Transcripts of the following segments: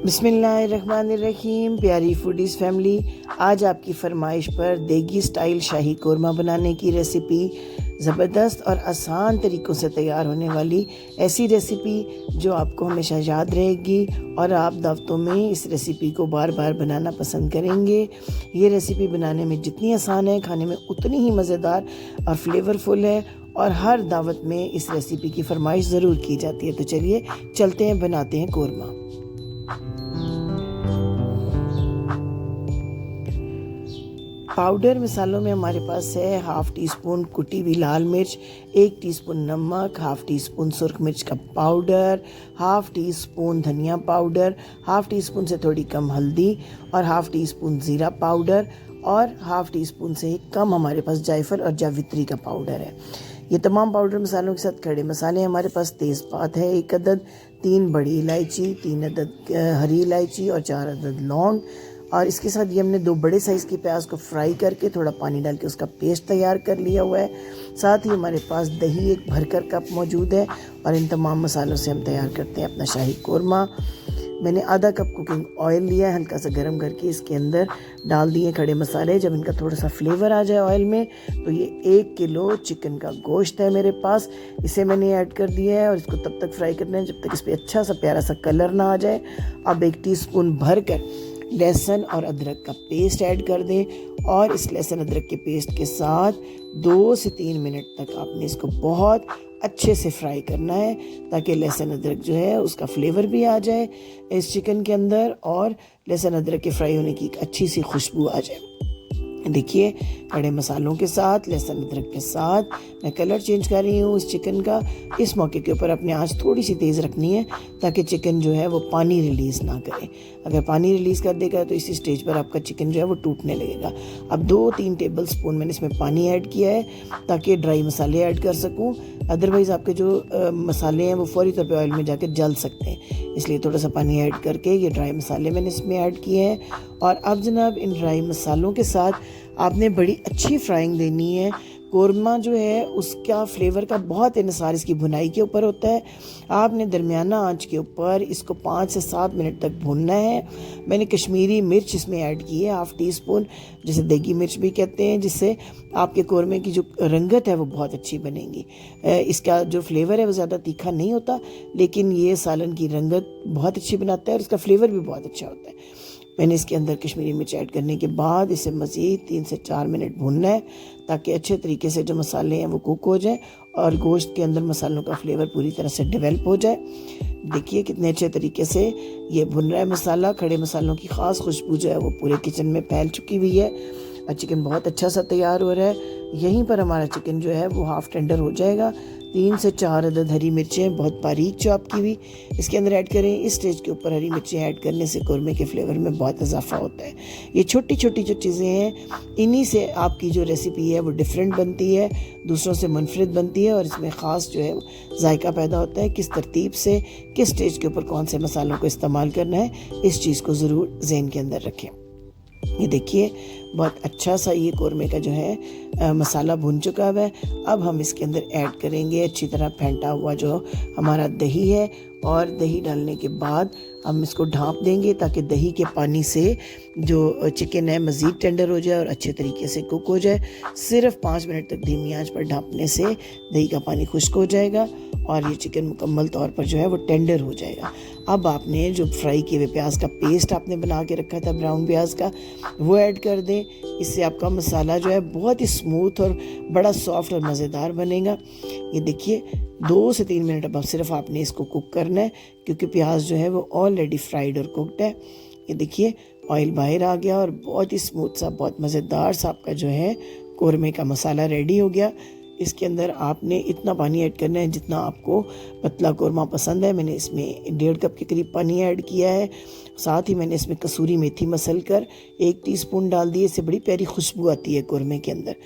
बिस्मिल्लाहिर्रहमानिर्रहीम। प्यारी foodies family, आज आपकी फरमाइश पर देगी स्टाइल शाही कोरमा बनाने की रेसिपी, ज़बरदस्त और आसान तरीक़ों से तैयार होने वाली ऐसी रेसिपी जो आपको हमेशा याद रहेगी और आप दावतों में इस रेसिपी को बार बार बनाना पसंद करेंगे। ये रेसिपी बनाने में जितनी आसान है, खाने में उतनी ही मज़ेदार और फ्लेवरफुल है और हर दावत में इस रेसिपी की फरमाइश ज़रूर की जाती है। तो चलिए चलते हैं, बनाते हैं कोरमा। पाउडर मसालों में हमारे पास है हाफ़ टी स्पून कुटी हुई लाल मिर्च, 1 टीस्पून नमक, हाफ़ टी स्पून सुरख मिर्च का पाउडर, हाफ़ टी स्पून धनिया पाउडर, हाफ़ टी स्पून से थोड़ी कम हल्दी और हाफ़ टी स्पून ज़ीरा पाउडर और हाफ़ टी स्पून से कम हमारे पास जायफल और जावित्री का पाउडर है। ये तमाम पाउडर मसालों के साथ खड़े मसाले हमारे पास तेज़पात है 1 अदद, 3 बड़ी इलायची, 3 अदद हरी इलायची और 4 अदद लौंग। और इसके साथ ये हमने 2 बड़े साइज़ की प्याज को फ्राई करके थोड़ा पानी डाल के उसका पेस्ट तैयार कर लिया हुआ है। साथ ही हमारे पास दही 1 भरकर कप मौजूद है और इन तमाम मसालों से हम तैयार करते हैं अपना शाही कोरमा। मैंने आधा कप कुकिंग ऑयल लिया है, हल्का सा गर्म करके इसके अंदर डाल दिए खड़े मसाले। जब इनका थोड़ा सा फ्लेवर आ जाए ऑयल में, तो ये 1 किलो चिकन का गोश्त है मेरे पास, इसे मैंने ऐड कर दिया है और इसको तब तक फ्राई करना है जब तक इस पर अच्छा सा प्यारा सा कलर ना आ जाए। अब 1 टीस्पून भरकर लहसुन और अदरक का पेस्ट ऐड कर दें और इस लहसुन अदरक के पेस्ट के साथ 2 से 3 मिनट तक आपने इसको बहुत अच्छे से फ्राई करना है ताकि लहसुन अदरक जो है उसका फ्लेवर भी आ जाए इस चिकन के अंदर और लहसुन अदरक के फ्राई होने की एक अच्छी सी खुशबू आ जाए। देखिए, खड़े मसालों के साथ लहसुन अदरक के साथ मैं कलर चेंज कर रही हूँ इस चिकन का। इस मौके के ऊपर अपनी आंच थोड़ी सी तेज़ रखनी है ताकि चिकन जो है वो पानी रिलीज़ ना करे। अगर पानी रिलीज़ कर देगा तो इसी स्टेज पर आपका चिकन जो है वो टूटने लगेगा। अब 2-3 टेबल स्पून मैंने इसमें पानी ऐड किया है ताकि ड्राई मसाले ऐड कर सकूँ, अदरवाइज़ आपके जो मसाले हैं वो फौरी तौर पर ऑयल में जाकर जल सकते हैं। इसलिए थोड़ा सा पानी ऐड करके ये ड्राई मसाले मैंने इसमें ऐड किए हैं। और अब जनाब, इन ड्राई मसालों के साथ आपने बड़ी अच्छी फ्राइंग देनी है। कोरमा जो है उसका फ्लेवर का बहुत इन्हिसार इसकी भुनाई के ऊपर होता है। आपने दरमियाना आंच के ऊपर इसको 5 से 7 मिनट तक भूनना है। मैंने कश्मीरी मिर्च इसमें ऐड की है हाफ़ टी स्पून, जिसे देगी मिर्च भी कहते हैं, जिससे आपके कोरमे की जो रंगत है वो बहुत अच्छी बनेगी। इसका जो फ्लेवर है वो ज़्यादा तीखा नहीं होता, लेकिन ये सालन की रंगत बहुत अच्छी बनाता है और इसका फ्लेवर भी बहुत अच्छा होता है। मैंने इसके अंदर कश्मीरी मिर्च ऐड करने के बाद इसे मज़ीद 3 से 4 मिनट भूनना है ताकि अच्छे तरीके से जो मसाले हैं वो कुक हो जाए और गोश्त के अंदर मसालों का फ्लेवर पूरी तरह से डेवलप हो जाए। देखिए कितने अच्छे तरीके से ये भुन रहा है मसाला। खड़े मसालों की ख़ास खुशबू जो है वो पूरे किचन में फैल चुकी हुई है और चिकन बहुत अच्छा सा तैयार हो रहा है। यहीं पर हमारा चिकन जो है वो हाफ़ टेंडर हो जाएगा। 3 से 4 अदद हरी मिर्चें बहुत बारीक चॉप की हुई इसके अंदर ऐड करें। इस स्टेज के ऊपर हरी मिर्चें ऐड करने से कोरमे के फ्लेवर में बहुत इजाफा होता है। ये छोटी छोटी जो चीज़ें हैं, इन्हीं से आपकी जो रेसिपी है वो डिफरेंट बनती है, दूसरों से मुनफरिद बनती है और इसमें ख़ास जो है जायका पैदा होता है। किस तरतीब से किस स्टेज के ऊपर कौन से मसालों को इस्तेमाल करना है, इस चीज़ को ज़रूर ज़हन के अंदर रखें। ये देखिए बहुत अच्छा सा ये कोरमे का जो है मसाला भुन चुका हुआ है। अब हम इसके अंदर ऐड करेंगे अच्छी तरह फेंटा हुआ जो हमारा दही है और दही डालने के बाद हम इसको ढाँप देंगे ताकि दही के पानी से जो चिकन है मज़ीद टेंडर हो जाए और अच्छे तरीके से कुक हो जाए। सिर्फ 5 मिनट तक धीमी आंच पर ढाँपने से दही का पानी खुश्क हो जाएगा और ये चिकन मुकम्मल तौर पर जो है वो टेंडर हो जाएगा। अब आपने जो फ्राई किए हुए प्याज का पेस्ट आपने बना के रखा था ब्राउन प्याज का, वो ऐड कर दें। इससे आपका मसाला जो है बहुत ही स्मूथ और बड़ा सॉफ्ट और मज़ेदार बनेगा। ये देखिए 2 से 3 मिनट अब सिर्फ आपने इसको कुक करना है क्योंकि प्याज जो है वो ऑलरेडी फ्राइड और कुकड है। ये देखिए ऑयल बाहर आ गया और बहुत ही स्मूथ सा, बहुत मज़ेदार सा आपका जो है कोरमे का मसाला रेडी हो गया। इसके अंदर आपने इतना पानी ऐड करना है जितना आपको पतला कोरमा पसंद है। मैंने इसमें 1.5 कप के करीब पानी ऐड किया है। साथ ही मैंने इसमें कसूरी मेथी मसल कर 1 टीस्पून डाल दी। इससे बड़ी प्यारी खुशबू आती है कोरमे के अंदर।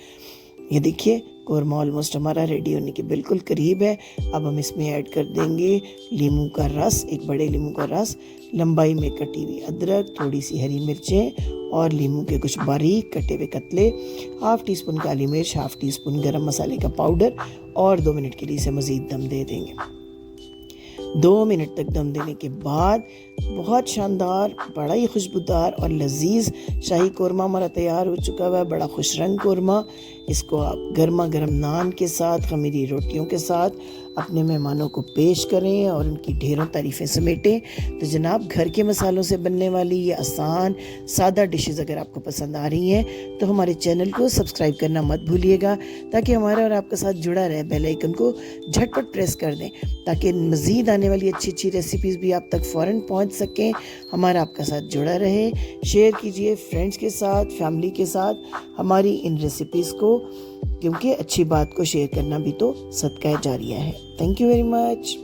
ये देखिए कोरमा ऑलमोस्ट हमारा रेडी होने के बिल्कुल करीब है। अब हम इसमें ऐड कर देंगे लीमू का रस, 1 बड़े लीमू का रस, लंबाई में कटी हुई अदरक, थोड़ी सी हरी मिर्चें और लीमू के कुछ बारीक कटे हुए कतले, हाफ़ टी स्पून काली मिर्च, हाफ़ टी स्पून गरम मसाले का पाउडर और 2 मिनट के लिए इसे मज़ीद दम दे देंगे। 2 मिनट तक दम देने के बाद बहुत शानदार, बड़ा ही खुशबूदार और लजीज शाही कोरमा हमारा तैयार हो चुका हुआ है। बड़ा खुश रंग कोरमा। इसको आप गर्मा गर्म नान के साथ, खमीरी रोटियों के साथ अपने मेहमानों को पेश करें और उनकी ढेरों तारीफ़ें समेटें। तो जनाब, घर के मसालों से बनने वाली ये आसान सादा डिशेस अगर आपको पसंद आ रही हैं तो हमारे चैनल को सब्सक्राइब करना मत भूलिएगा, ताकि हमारा और आपका साथ जुड़ा रहे। बेल आइकन को झटपट प्रेस कर दें ताकि मज़ीद आने वाली अच्छी अच्छी रेसिपीज़ भी आप तक फ़ौरन पहुंच सकें। हमारा आपका साथ जुड़ा रहे। शेयर कीजिए फ्रेंड्स के साथ, फैमिली के साथ हमारी इन रेसिपीज़ को, क्योंकि अच्छी बात को शेयर करना भी तो सदका जारिया है। Thank you very much.